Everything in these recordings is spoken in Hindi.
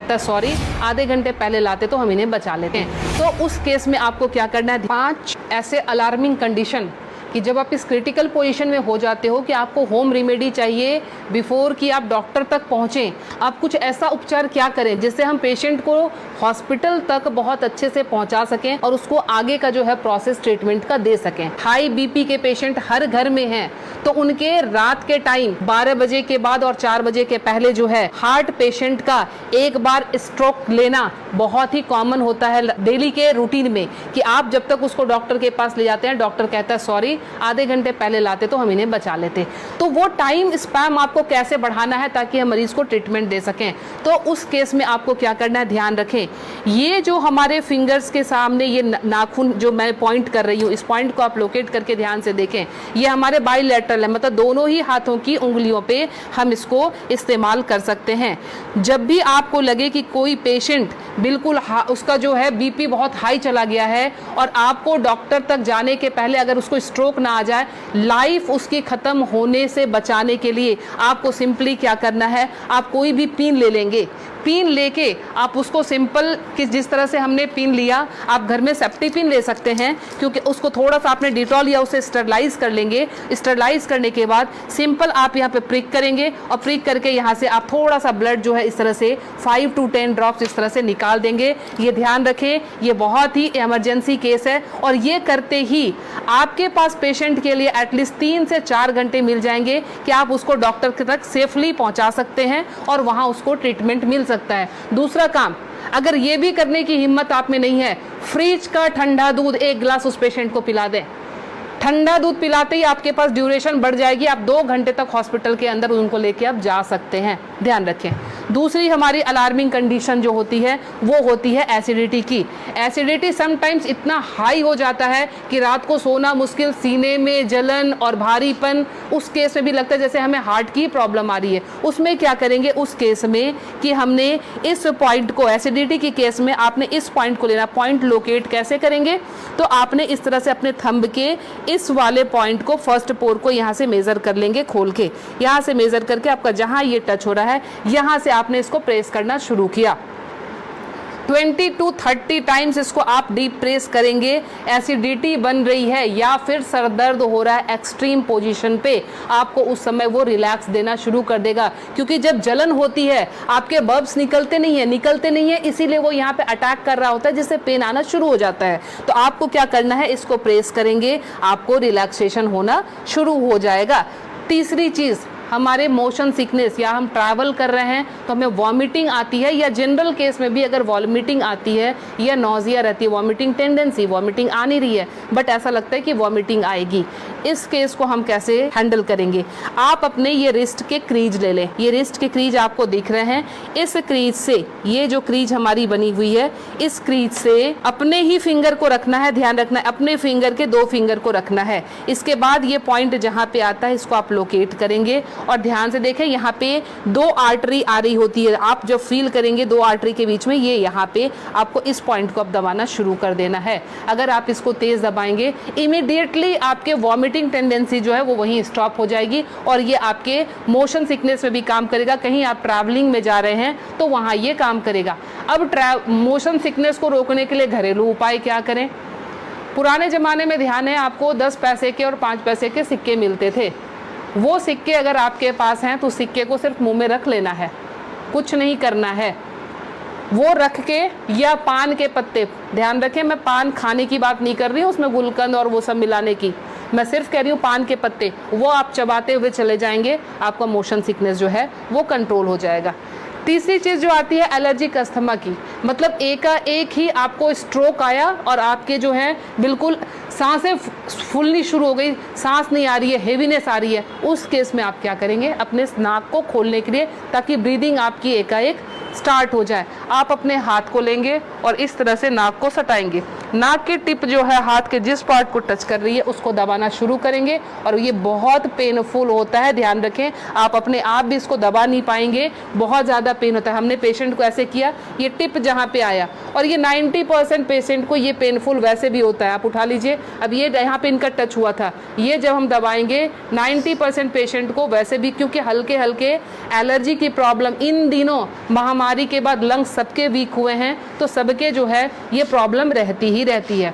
सॉरी आधे घंटे पहले लाते तो हम इन्हें बचा लेते हैं। तो उस केस में आपको क्या करना है, 5 ऐसे अलार्मिंग कंडीशन कि जब आप इस क्रिटिकल पोजीशन में हो जाते हो कि आपको होम रेमेडी चाहिए बिफोर कि आप डॉक्टर तक पहुँचें। आप कुछ ऐसा उपचार क्या करें जिससे हम पेशेंट को हॉस्पिटल तक बहुत अच्छे से पहुंचा सकें और उसको आगे का जो है प्रोसेस ट्रीटमेंट का दे सकें। हाई बीपी के पेशेंट हर घर में हैं, तो उनके रात के टाइम 12 बजे के बाद और 4 बजे के पहले जो है हार्ट पेशेंट का एक बार स्ट्रोक लेना बहुत ही कॉमन होता है डेली के रूटीन में, कि आप जब तक उसको डॉक्टर के पास ले जाते हैं, डॉक्टर कहता है सॉरी आधे घंटे पहले लाते तो हम इन्हें बचा लेते। तो वो टाइम स्पैम आपको कैसे बढ़ाना है ताकि हम मरीज को ट्रीटमेंट दे सकें। तो उस केस में आपको क्या करना है, ध्यान रखें, ये जो हमारे फिंगर्स के सामने ये नाखून जो मैं पॉइंट कर रही हूँ, इस पॉइंट को आप लोकेट करके ध्यान से देखें। ये हमारे बाइलेटरल है, मतलब दोनों ही हाथों की उंगलियों पे हम इसको इस्तेमाल कर सकते हैं। जब भी आपको लगे कि कोई पेशेंट बिल्कुल उसका जो है बीपी बहुत हाई चला गया है और आपको डॉक्टर तक जाने के पहले अगर उसको स्ट्रोक ना आ जाए, लाइफ उसकी खत्म होने से बचाने के लिए आपको सिंपली क्या करना है, आप कोई भी पिन ले लेंगे। पिन लेके आप उसको सिंपल कि जिस तरह से हमने पिन लिया, आप घर में सेफ्टी पिन ले सकते हैं, क्योंकि उसको थोड़ा सा आपने डिटॉल या उसे स्टरलाइज कर लेंगे। स्टरलाइज करने के बाद सिंपल आप यहाँ पे प्रिक करेंगे और प्रिक करके यहाँ से आप थोड़ा सा ब्लड जो है इस तरह से 5 to 10 ड्रॉप्स इस तरह से निकाल देंगे। ये ध्यान रखें, ये बहुत ही इमरजेंसी केस है और ये करते ही आपके पास पेशेंट के लिए एटलीस्ट 3 से 4 घंटे मिल जाएंगे कि आप उसको डॉक्टर तक सेफली पहुँचा सकते हैं और वहाँ उसको ट्रीटमेंट मिल सकता है। दूसरा काम, अगर ये भी करने की हिम्मत आप में नहीं है, फ्रिज का ठंडा दूध 1 गिलास उस पेशेंट को पिला दें। ठंडा दूध पिलाते ही आपके पास ड्यूरेशन बढ़ जाएगी, आप 2 घंटे तक हॉस्पिटल के अंदर उनको लेके आप जा सकते हैं। ध्यान रखें। दूसरी हमारी अलार्मिंग कंडीशन जो होती है वो होती है एसिडिटी की। एसिडिटी समटाइम्स इतना हाई हो जाता है कि रात को सोना मुश्किल, सीने में जलन और भारीपन, उस केस में भी लगता है जैसे हमें हार्ट की प्रॉब्लम आ रही है। उसमें क्या करेंगे, उस केस में कि हमने इस पॉइंट को, एसिडिटी की केस में आपने इस पॉइंट को लेना। पॉइंट लोकेट कैसे करेंगे, तो आपने इस तरह से अपने थंब के इस वाले पॉइंट को, फर्स्ट पोर को यहाँ से मेजर कर लेंगे, खोल के यहाँ से मेजर करके आपका जहाँ ये टच हो रहा है यहाँ से आपने इसको प्रेस करना शुरू किया। 20 to 30 टाइम्स इसको आप डीप प्रेस करेंगे। एसिडिटी बन रही है या फिर सर दर्द हो रहा है एक्सट्रीम पोजीशन पे, आपको उस समय वो रिलैक्स देना शुरू कर देगा, क्योंकि जब जलन होती है आपके बब्स निकलते नहीं है, इसीलिए वो यहाँ पे अटैक कर रहा होता है, जिससे पेन आना शुरू हो जाता है। तो आपको क्या करना है, इसको प्रेस करेंगे, आपको रिलैक्सेशन होना शुरू हो जाएगा। तीसरी चीज़, हमारे मोशन सिकनेस, या हम ट्रैवल कर रहे हैं तो हमें वॉमिटिंग आती है, या जनरल केस में भी अगर वॉमिटिंग आती है या नॉजिया रहती है, वॉमिटिंग टेंडेंसी, वॉमिटिंग आ नहीं रही है बट ऐसा लगता है कि वॉमिटिंग आएगी, इस केस को हम कैसे हैंडल करेंगे। आप अपने ये रिस्ट के क्रीज ले लें। ये रिस्ट के क्रीज आपको दिख रहे हैं, इस क्रीज से, ये जो क्रीज हमारी बनी हुई है, इस क्रीज से अपने ही फिंगर को रखना है। ध्यान रखना है, अपने फिंगर के 2 फिंगर को रखना है। इसके बाद ये पॉइंट जहाँ पे आता है इसको आप लोकेट करेंगे और ध्यान से देखें, यहाँ पे 2 आर्टरी आ रही होती है। आप जब फील करेंगे 2 आर्टरी के बीच में, ये यहाँ पे आपको इस पॉइंट को अब दबाना शुरू कर देना है। अगर आप इसको तेज दबाएंगे, इमीडिएटली आपके वॉमिटिंग टेंडेंसी जो है वो वहीं स्टॉप हो जाएगी और ये आपके मोशन सिकनेस में भी काम करेगा। कहीं आप ट्रैवलिंग में जा रहे हैं तो वहाँ ये काम करेगा। अब मोशन सिकनेस को रोकने के लिए घरेलू उपाय क्या करें। पुराने ज़माने में ध्यान है आपको 10 पैसे के और 5 पैसे के सिक्के मिलते थे। वो सिक्के अगर आपके पास हैं तो सिक्के को सिर्फ मुंह में रख लेना है, कुछ नहीं करना है। वो रख के, या पान के पत्ते, ध्यान रखें मैं पान खाने की बात नहीं कर रही हूँ, उसमें गुलकंद और वो सब मिलाने की, मैं सिर्फ कह रही हूँ पान के पत्ते, वो आप चबाते हुए चले जाएंगे, आपका मोशन सिकनेस जो है वो कंट्रोल हो जाएगा। तीसरी चीज़ जो आती है एलर्जिक अस्थमा की, मतलब एक ही आपको स्ट्रोक आया और आपके जो है बिल्कुल सांसें फूलनी शुरू हो गई, सांस नहीं आ रही है, हेवीनेस आ रही है, उस केस में आप क्या करेंगे, अपने नाक को खोलने के लिए, ताकि ब्रीदिंग आपकी एकाएक स्टार्ट हो जाए, आप अपने हाथ को लेंगे और इस तरह से नाक को सटाएंगे। नाक की टिप जो है हाथ के जिस पार्ट को टच कर रही है उसको दबाना शुरू करेंगे और ये बहुत पेनफुल होता है। ध्यान रखें, आप अपने आप भी इसको दबा नहीं पाएंगे, बहुत ज़्यादा पेन होता है। हमने पेशेंट को ऐसे किया, ये टिप जहाँ पे आया, और ये 90% पेशेंट को ये पेनफुल वैसे भी होता है। आप उठा लीजिए, अब ये यहाँ पे इनका टच हुआ था, ये जब हम दबाएंगे 90% पेशेंट को वैसे भी, क्योंकि हल्के हल्के एलर्जी की प्रॉब्लम इन दिनों महामारी बीमारी के बाद लंग्स सबके वीक हुए हैं, तो सबके जो है ये प्रॉब्लम रहती ही रहती है।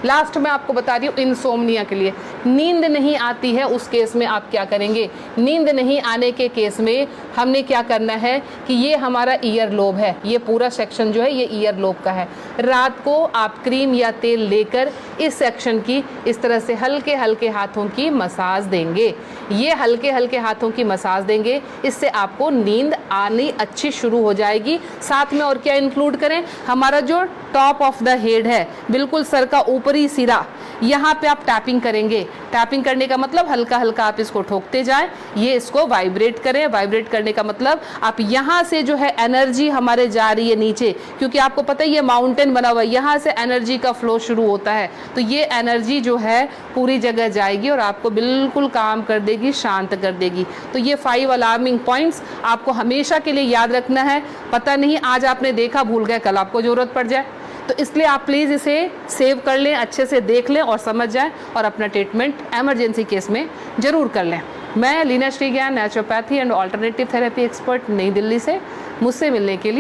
लास्ट में आपको बता रही हूँ इंसोम्निया के लिए, नींद नहीं आती है उस केस में आप क्या करेंगे। नींद नहीं आने के केस में हमने क्या करना है कि ये हमारा ईयर लोब है, ये पूरा सेक्शन जो है ये ईयर लोब का है। रात को आप क्रीम या तेल लेकर इस सेक्शन की इस तरह से हल्के हल्के हाथों की मसाज देंगे। ये हल्के हल्के हाथों की मसाज देंगे, इससे आपको नींद आनी अच्छी शुरू हो जाएगी। साथ में और क्या इंक्लूड करें, हमारा जो टॉप ऑफ द हेड है, बिल्कुल सर का ऊपरी सिरा, यहाँ पे आप टैपिंग करेंगे। टैपिंग करने का मतलब हल्का हल्का आप इसको ठोकते जाएं, ये इसको वाइब्रेट करें। वाइब्रेट करने का मतलब आप यहाँ से जो है एनर्जी हमारे जा रही है नीचे, क्योंकि आपको पता है ये माउंटेन बना हुआ है, यहाँ से एनर्जी का फ्लो शुरू होता है, तो ये एनर्जी जो है पूरी जगह जाएगी और आपको बिल्कुल काम कर देगी, शांत कर देगी। तो ये 5 अलार्मिंग पॉइंट्स आपको हमेशा के लिए याद रखना है। पता नहीं आज आपने देखा, भूल गए, कल आपको जरूरत पड़ जाए, तो इसलिए आप प्लीज़ इसे सेव कर लें, अच्छे से देख लें और समझ जाएं और अपना ट्रीटमेंट एमरजेंसी केस में ज़रूर कर लें। मैं Leena Shrigyan, naturopathy and alternative therapy expert, नई दिल्ली से। मुझसे मिलने के लिए